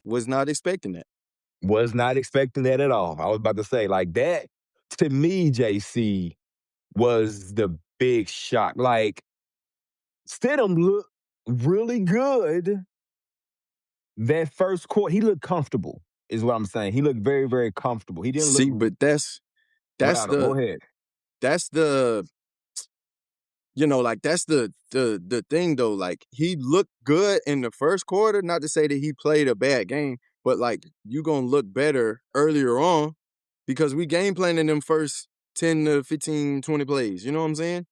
was not expecting that. Was not expecting that at all. I was about to say, like, that, to me, JC, was the big shock. Like, Stidham looked really good that first quarter. He looked comfortable, is what I'm saying. He looked very, very comfortable. He didn't See, look but that's rattled. Go the ahead. that's the like that's the thing though. Like, he looked good in the first quarter. Not to say that he played a bad game, but like, you gonna look better earlier on because we game planning them first 10 to 15, 20 plays. You know what I'm saying?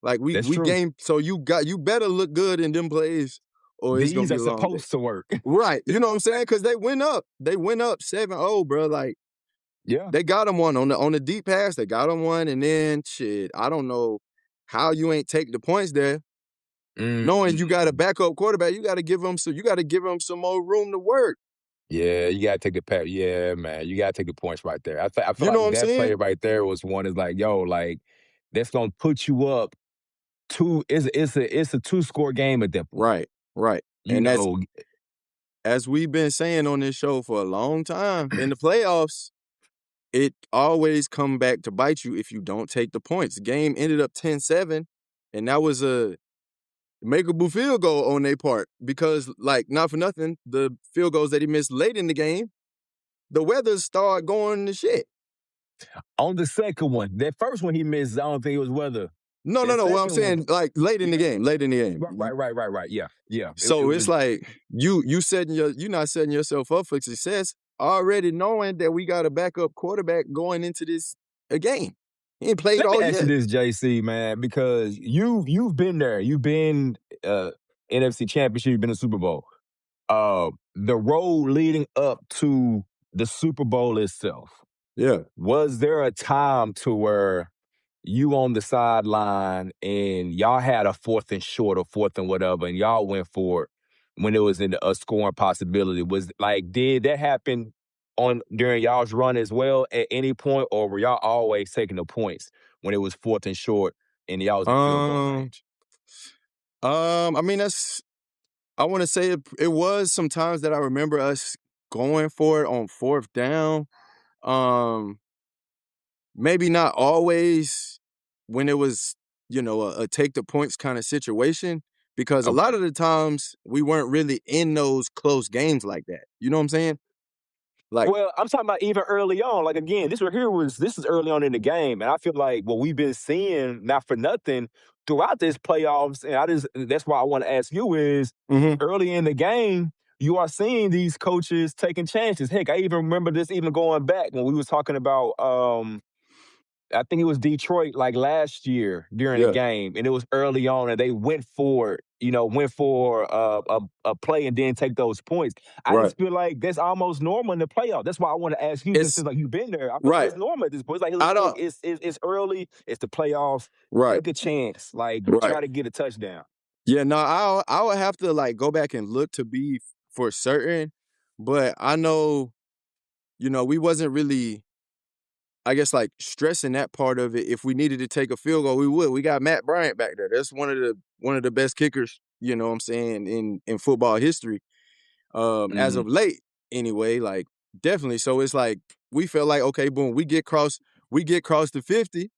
Like, we That's true. game, so you better look good in them plays, or it's gonna These be are a long day. supposed to work. Right. You know what I'm saying? Because they went up. They went up 7-0, bro. Like, Yeah. they got him one on the deep pass. They got him one, and then shit, I don't know how you ain't take the points there. Knowing you got a backup quarterback, you got to give him some more room to work. Yeah, you gotta take the pass. Yeah, man, you gotta take the points right there. I feel You know like what I'm that play saying? right there was one is like, yo, like, that's gonna put you up two. It's a 2-score game at that point. Right. You And know, as we've been saying on this show for a long time, in the playoffs, it always come back to bite you if you don't take the points. The game ended up 10-7, and that was a makeable field goal on their part because, like, not for nothing, the field goals that he missed late in the game, the weather started going to shit. on the second one, that first one he missed, I don't think it was weather. No. That What I'm second one, saying, like, late in the game. right. Yeah. So it's like you're not setting yourself up for success already, knowing that we got a backup quarterback going into this game. He ain't played Let me all ask you year. this, JC, man, because you've been there. You've been NFC Championship. You've been to Super Bowl. The road leading up to the Super Bowl itself. Yeah. Was there a time to where you on the sideline and y'all had a 4th and short or 4th and whatever, and y'all went for it when it was in a scoring possibility? Was like, did that happen during y'all's run as well at any point, or were y'all always taking the points when it was 4th and short and y'all was in field goal range? I mean, I want to say it was sometimes that I remember us going for it on 4th down. Maybe not always when it was, a take the points kind of situation, because a Okay. lot of the times we weren't really in those close games like that. You know what I'm saying? Like, Well, I'm talking about even early on. Like, again, this is early on in the game, and I feel like what we've been seeing, not for nothing, throughout this playoffs, and that's why I want to ask you is early in the game, you are seeing these coaches taking chances. Heck, I even remember this even going back when we was talking about I think it was Detroit like last year during the yeah, game, and it was early on, and they went for it, went for a play and then take those points. I right. just feel like that's almost normal in the playoff. That's why I want to ask you, since It's like you've been there. I feel like right. it's normal at this point. It's like, I look, don't. it's early, it's the playoffs. Right. Take a chance, like Right. try to get a touchdown. Yeah. No, I would have to like go back and look to be for certain, but I know, we wasn't really, I guess, like, stressing that part of it. If we needed to take a field goal, we would. We got Matt Bryant back there. That's one of the best kickers, you know what I'm saying, in football history. As Mm-hmm. of late, anyway, like, definitely. So it's like we feel like, okay, boom, we get across the 50.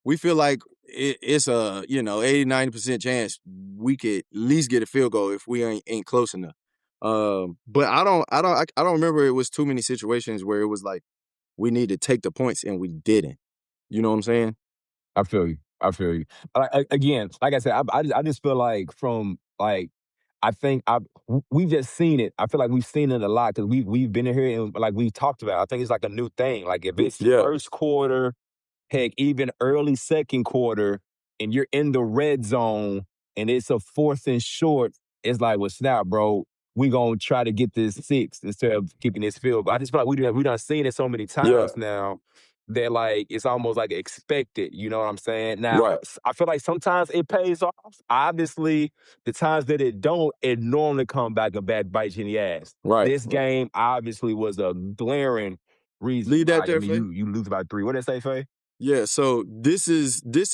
We feel like it's a 80-90% chance we could at least get a field goal if we ain't close enough. But I don't remember it was too many situations where it was like we need to take the points and we didn't. You know what I'm saying? I feel you. Again, like I said, I just feel like from like I think we've just seen it. I feel like we've seen it a lot because we've been in here and like we've talked about it. I think it's like a new thing. Like if it's Yeah. first quarter, heck, even early second quarter, and you're in the red zone and it's a 4th and short, it's like, well, snap, bro. We gonna try to get this 6 instead of keeping this field. But I just feel like we done seen it so many Yeah. times now that like it's almost like expected. You know what I'm saying? Now, Right. I feel like sometimes it pays off. Obviously, the times that it don't, it normally come back and back bite you in the ass. Right. This game obviously was a glaring reason Leave that why. I there, mean, Faye. you lose by 3. What did I say, Faye? Yeah. So this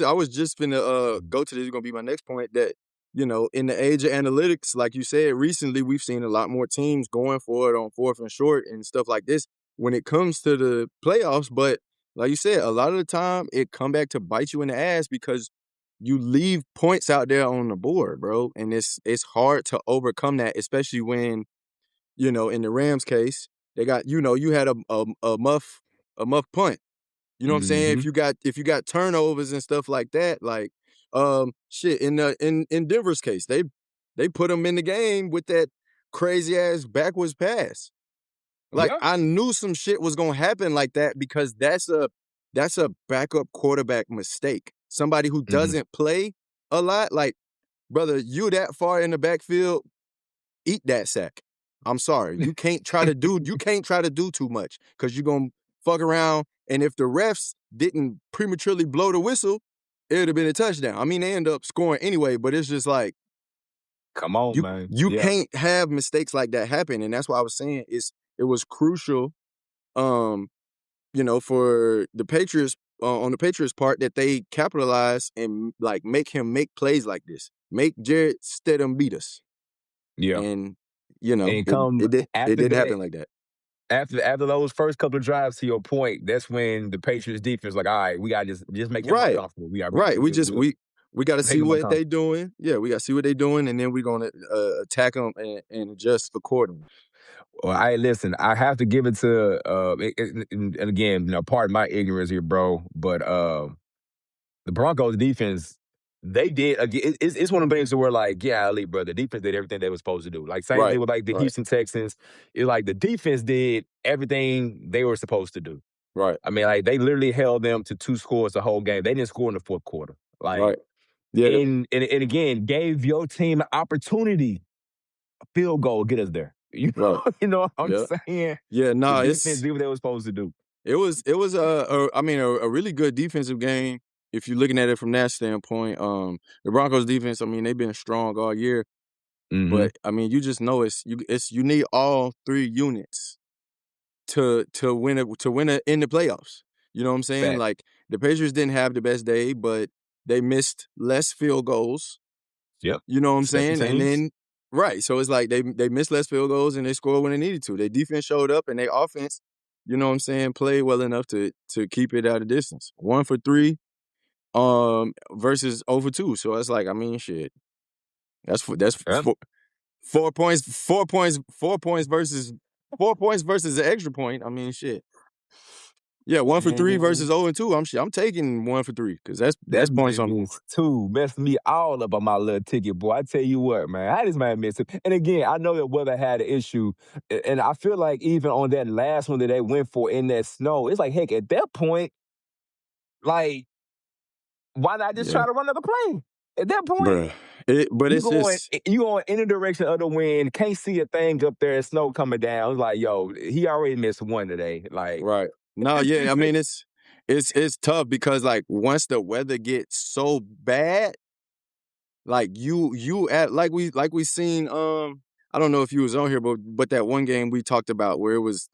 I was just finna go to this. Is gonna be my next point. That in the age of analytics, like you said, recently we've seen a lot more teams going for it on 4th and short and stuff like this when it comes to the playoffs. But like you said, a lot of the time it come back to bite you in the ass because you leave points out there on the board, bro. And it's hard to overcome that, especially when, in the Rams case, they got, you had a muff punt. You know what I'm saying? If you got turnovers and stuff like that, like shit in Denver's case, they put them in the game with that crazy ass backwards pass. Like I knew some shit was gonna happen like that because that's a backup quarterback mistake. Somebody who doesn't play a lot, like brother, you that far in the backfield, eat that sack. I'm sorry, you can't try to do too much because you're gonna fuck around. And if the refs didn't prematurely blow the whistle, it would have been a touchdown. I mean, they end up scoring anyway, but it's just like, come on, man. You can't have mistakes like that happen. And that's why I was saying it was crucial, for the Patriots, on the Patriots part, that they capitalize and like make him make plays like this. Make Jared Stidham beat us. Yeah. And, and come it didn't happen like that. After those first couple of drives, to your point, that's when the Patriots defense like, all right, we got to just make him more comfortable. We got to see what they doing. Yeah, we got to see what they doing, and then we're going to attack them and adjust accordingly. Well, listen, I have to give it to, and again, pardon my ignorance here, bro, but the Broncos defense, they did, again, it's one of the things where like, golly, bro, the defense did everything they were supposed to do. Like, same thing with like the Houston Texans. It's like the defense did everything they were supposed to do. Right. I mean, like, they literally held them to 2 scores the whole game. They didn't score in the fourth quarter. Like, yeah. And again, gave your team an opportunity, a field goal, get us there. You know what I'm saying? Yeah, no, the defense did what they were supposed to do. It was a really good defensive game if you're looking at it from that standpoint. The Broncos defense, I mean, they've been strong all year, but I mean, you just know you need all 3 units to win it in the playoffs. You know what I'm saying? Fact. Like the Patriots didn't have the best day, but they missed less field goals. Yep. You know what I'm saying? And then so it's like they missed less field goals and they scored when they needed to. Their defense showed up and their offense, you know what I'm saying, played well enough to keep it at a distance. 1 for 3 versus 0 for 2. So it's like, I mean, shit. That's 4 points, 4 points versus the extra point. I mean, shit. Yeah, 1 for 3 versus 0 and 2. I'm taking 1 for 3 because that's points on me. 2 messed me all up on my little ticket, boy. I tell you what, man, how this man missed it. And again, I know that weather had an issue, and I feel like even on that last one that they went for in that snow, it's like, heck, at that point, like, why not just try to run another play? At that point, you going in the direction of the wind, can't see a thing up there, snow coming down. It's like, yo, he already missed 1 today. Like, right. No, yeah, I mean it's tough because like once the weather gets so bad, like you at like we seen I don't know if you was on here, but that one game we talked about where it was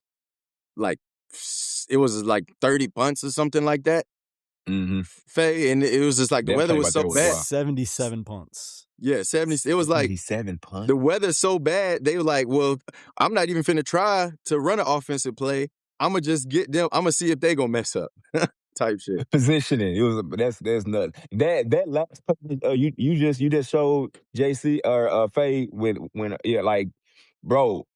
like 30 punts or something like that. Faye, and it was just like the weather was so bad. 77 punts. Yeah, 70. It was like 77 punts. The weather's so bad, they were like, well, I'm not even finna try to run an offensive play. I'm gonna just get them. I'm gonna see if they gonna mess up, type shit. Positioning. It was that's nuts. That last you just showed JC or Faye when like, bro.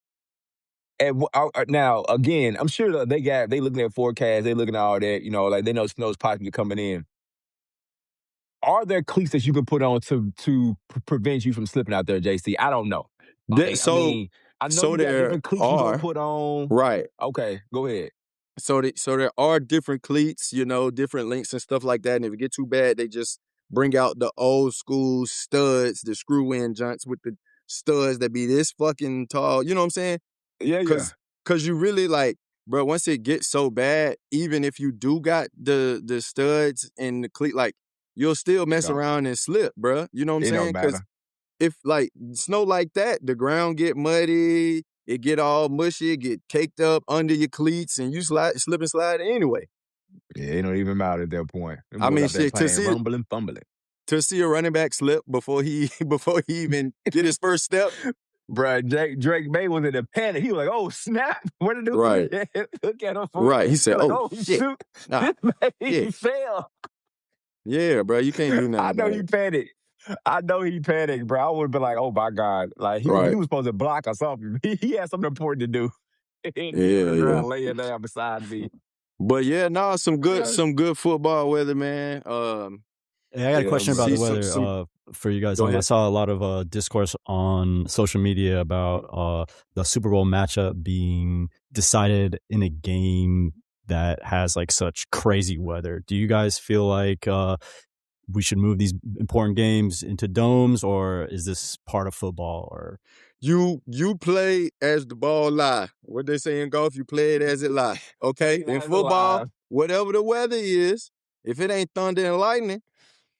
And now again, I'm sure they looking at forecasts, they looking at all that, like they know snow's possibly coming in. Are there cleats that you can put on to prevent you from slipping out there, JC? I don't know. Like, I know you got different cleats you gonna put on. Right. Okay, go ahead. So there are different cleats, different lengths and stuff like that. And if it get too bad, they just bring out the old school studs, the screw-in joints with the studs that be this fucking tall. You know what I'm saying? Yeah. Because you really like, bro, once it gets so bad, even if you do got the studs and the cleat, like, you'll still mess around and slip, bro. You know what I'm saying? Because if like snow like that, the ground get muddy, it get all mushy, it get caked up under your cleats, and you slip and slide anyway. Yeah, it don't even matter at that point. I mean, shit, rumbling, fumbling. to see a running back slip before he even did his first step. Bruh, Drake May was in a panic. He was like, "Oh snap! What to do?" Right. Look at him. Right. He said, like, "Oh shit! Shoot. Nah, He fell." yeah, bro. You can't do nothing. I know about he it. panicked. I know he panicked, bro. I would have been like, "Oh my god!" Like he was supposed to block or something. He had something important to do. He was Yeah. laying down beside me. But yeah, no, some good football weather, man. Hey, I got a question about the weather for you guys. I saw a lot of discourse on social media about the Super Bowl matchup being decided in a game that has like such crazy weather. Do you guys feel like we should move these important games into domes, or is this part of football? Or you play as the ball lie. What they say in golf, you play it as it lie. Okay? In football, whatever the weather is, if it ain't thunder and lightning,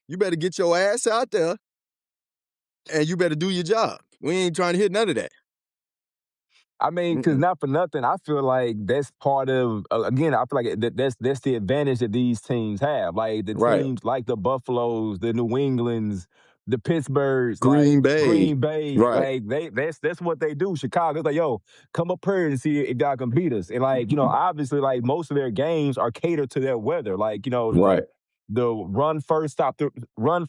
you better get your ass out there and you better do your job. We ain't trying to hit none of that. I mean, because not for nothing, I feel like that's part of, again, I feel like that's the advantage that these teams have. Like the teams like the Buffaloes, the New Englands, the Pittsburghs, Green Bay. Right. Like that's what they do. Chicago's like, yo, come up here and see if y'all can beat us. And like, obviously, like most of their games are catered to their weather. Like, the run first, stop the run,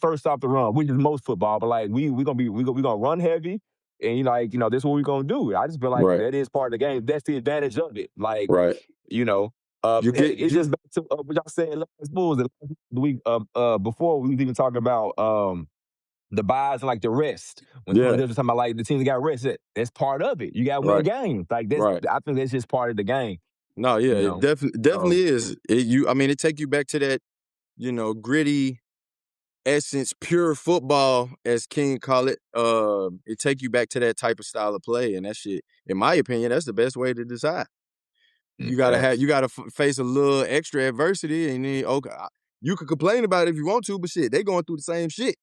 which is most football. But like we gonna run heavy. And this is what we're gonna do. I just feel like that is part of the game. That's the advantage of it. Like, it's just back to what y'all said last Bulls the week before we was even talking about the buys and like the rest. When they were talking about like the teams that got rested, that's part of it. You got to win games. Like that's, I think that's just part of the game. No, yeah, it definitely is. It take you back to that, gritty essence, pure football, as King call it. It take you back to that type of style of play, and that shit, in my opinion, that's the best way to decide. You gotta face a little extra adversity, and then you can complain about it if you want to, but shit, they going through the same shit.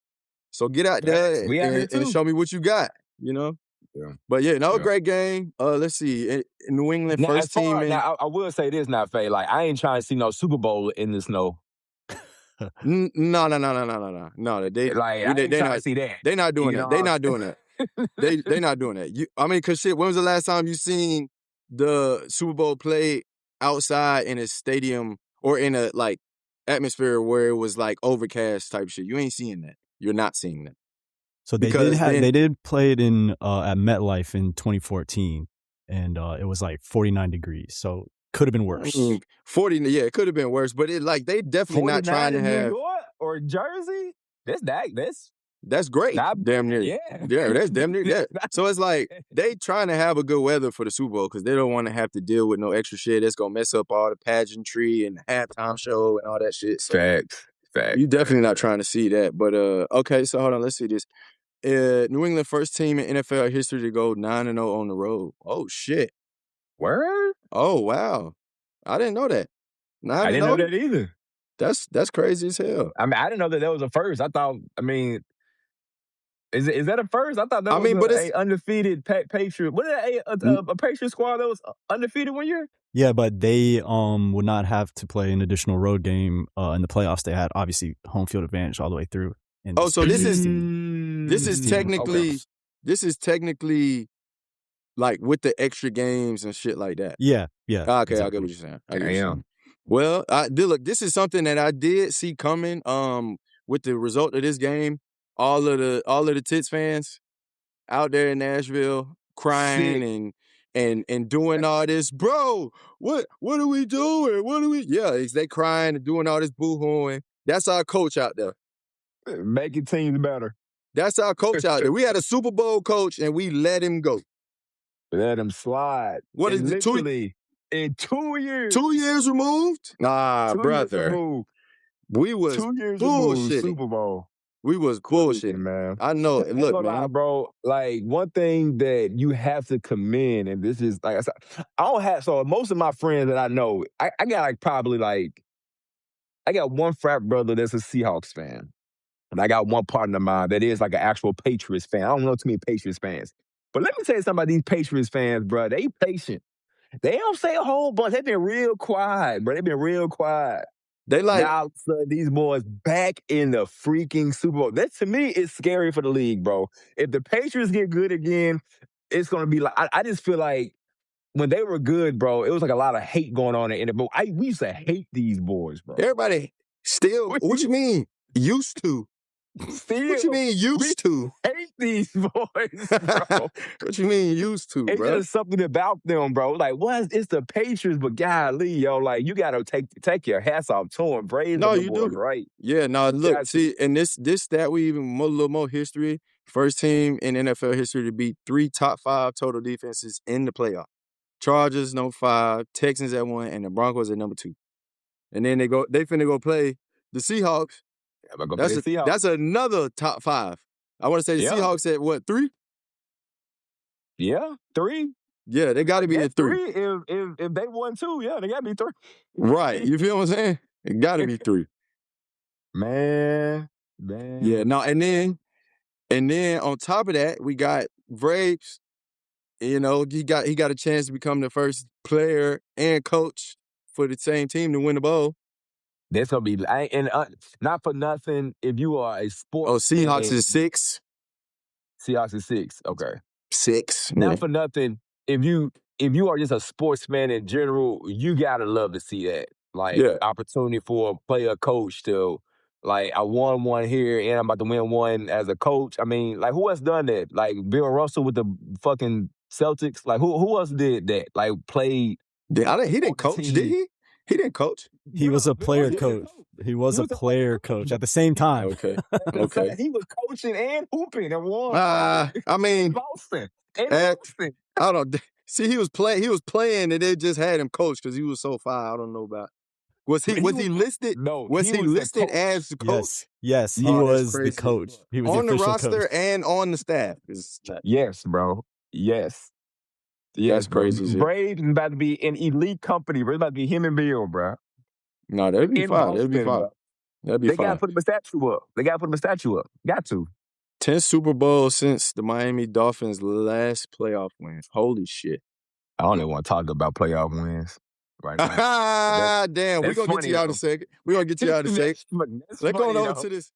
So get out there and show me what you got. Yeah. But a great game. Let's see, New England now, first team. Now I will say this, not Faye. Like I ain't trying to see no Super Bowl in the snow. No. They not see that. They're not doing that. They're not doing that. They're not doing that. Because shit, when was the last time you seen the Super Bowl play outside in a stadium or in a like atmosphere where it was like overcast type shit? You ain't seeing that. You're not seeing that. So they did play it in at MetLife in 2014, and it was like 49 degrees. So could have been worse. 40, it could have been worse. But they definitely not trying to have New York or Jersey. That's great. Damn near. Yeah, that's damn near. Yeah. So it's like they trying to have a good weather for the Super Bowl because they don't want to have to deal with no extra shit that's gonna mess up all the pageantry and the halftime show and all that shit. So Facts. You definitely not trying to see that. But okay, so hold on, let's see this. New England first team in NFL history to go 9-0 on the road. Oh shit. Word? Oh wow. I didn't know that. I didn't know that either. That's crazy as hell. I mean, I didn't know that was a first. I thought, is that a first? I thought that was an undefeated Patriot. What is a Patriot squad that was undefeated one year? Yeah, but they would not have to play an additional road game in the playoffs. They had obviously home field advantage all the way through. So this is technically like with the extra games and shit like that. Yeah. Okay, exactly. I get what you're saying. Well, look, this is something that I did see coming. With the result of this game, all of the Tits fans out there in Nashville crying and doing all this, bro. What are we doing? What are we? Yeah, they crying and doing all this boo-hooing. That's our coach out there, making teams better. That's our coach out there. We had a Super Bowl coach and we let him go. Let him slide. What is it? In 2 years. 2 years removed? Nah, brother. We was 2 years bullshitting. Super Bowl. We was bullshitting, man. I know. Look, man, bro. Like one thing that you have to commend, and this is like I said, I don't have. So most of my friends that I know, I got I got one frat brother that's a Seahawks fan, and I got one partner of mine that is like an actual Patriots fan. I don't know too many Patriots fans, but let me tell you something about these Patriots fans, bro. They patient. They don't say a whole bunch. They've been real quiet, bro. They've been real quiet. They like now all of a sudden these boys back in the freaking Super Bowl. That to me is scary for the league, bro. If the Patriots get good again, it's gonna be like I just feel like when they were good, bro, it was like a lot of hate going on in it. But we used to hate these boys, bro. Everybody still. What you mean? Used to. Still, what you mean used to? Hate these boys, bro. What you mean used to, it's bro? Just something about them, bro. Like, what? It's the Patriots, but golly, yo, like you gotta take your hats off to them. Praise them, you boys, do. right? Yeah, no, look, see, and this stat we even a little more history. First team in NFL history to beat 3 top 5 total defenses in the playoff. Chargers number 5, Texans at 1, and the Broncos at number 2. And then they finna go play the Seahawks. That's another top 5. I want to say the Seahawks at what, 3? Yeah, 3. Yeah, they got to be at 3. If they won 2, yeah, they got to be 3. Right, you feel what I'm saying? It got to be 3. Man. Yeah, no, and then on top of that, we got Braves. You know, he got a chance to become the first player and coach for the same team to win the bowl. That's gonna be not for nothing. If you are a sports, Seahawks is 6. Seahawks is 6. Okay, 6. Not for nothing. If you are just a sportsman in general, you gotta love to see that. Like opportunity for a player coach to like I won one here and I'm about to win one as a coach. I mean, like who else done that? Like Bill Russell with the fucking Celtics. Like who else did that? Like played. He didn't coach, did he? He didn't coach. He was a player coach. He was a player coach at the same time. Okay. He was coaching and hooping and won. I mean, Boston. I don't know. See, he was playing, and they just had him coach because he was so far. I don't know about. Was he listed? No. Was he listed as the coach? Yes, he was the coach. He was on the roster coach. and on the staff. Yes, bro. Yes. That's crazy. Braves is about to be an elite company. Bro. It's about to be him and Bill, bro. No, that'd be fine. That'd be fine. They got to put him a statue up. Got to. 10 Super Bowls since the Miami Dolphins' last playoff win. Holy shit. I don't even want to talk about playoff wins right now. Damn, we're going to get to y'all in a second. Let's go on to this.